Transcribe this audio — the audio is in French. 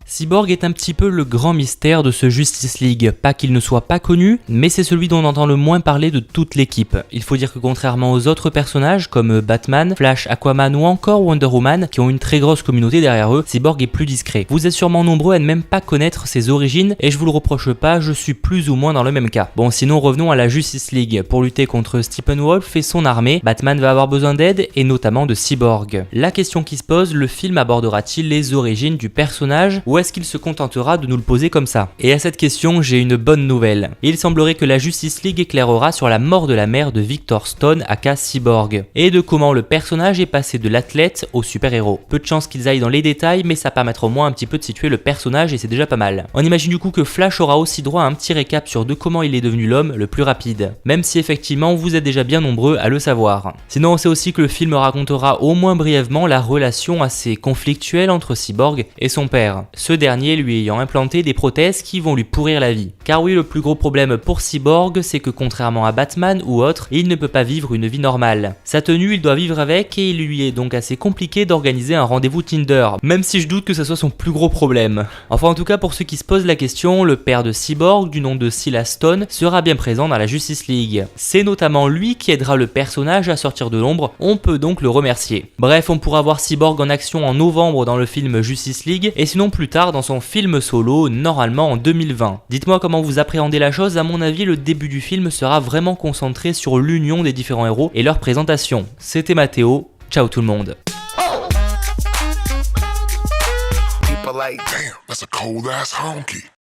Cyborg est un petit peu le grand mystère de ce Justice League, pas qu'il ne soit pas connu, mais c'est celui dont on entend le moins parler de toute l'équipe. Il faut dire que contrairement aux autres personnages comme Batman, Flash, Aquaman ou encore Wonder Woman, qui ont une très grosse communauté derrière eux, Cyborg est plus discret. Vous êtes sûrement nombreux à ne même pas connaître ses origines, et je vous le reproche pas, je suis plus ou moins dans le même cas. Bon, sinon revenons à la Justice League. Pour lutter contre Steppenwolf et son armée, Batman va avoir besoin d'aide, et notamment de Cyborg. La question qui se pose, le film abordera-t-il les origines du personnage, ou est-ce qu'il se contentera de nous le poser comme ça? Et à cette question, j'ai une bonne nouvelle. Il semblerait que la Justice League éclairera sur la mort de la mère de Victor Stone aka Cyborg, et de comment le personnage est passé de l'athlète au super-héros. Peu de chance qu'ils aillent dans les détails, mais ça permettra au moins un petit peu de situer le personnage et c'est déjà pas mal. On imagine du coup que Flash aura aussi droit à un petit récap sur de comment il est devenu l'homme le plus rapide, même si effectivement vous êtes déjà bien nombreux à le savoir. Sinon on sait aussi que le film racontera au moins brièvement la relation assez conflictuelle entre Cyborg et son père, ce dernier lui ayant implanté des prothèses qui vont lui pourrir la vie. Car oui, le plus gros problème pour Cyborg, c'est que contrairement à Batman ou autre, il ne peut pas vivre une vie normale. Sa tenue, il doit vivre avec et il lui est donc assez compliqué d'organiser un rendez-vous Tinder, même si je doute que ça soit son plus gros problème. Enfin en tout cas pour ceux qui se posent la question, le père de Cyborg, du nom de Silas Stone, sera bien présent dans la Justice League. C'est notamment lui qui aidera le personnage à sortir de l'ombre, on peut donc le remercier. Bref, on pourra voir Cyborg en action en novembre dans le film Justice League, et sinon plus tard dans son film solo, normalement en 2020. Dites-moi comment vous appréhendez la chose, à mon avis le début du film sera vraiment concentré sur l'union des différents héros et leur présentation. C'était Mathéo, ciao tout le monde. Like, damn, that's a cold ass honky.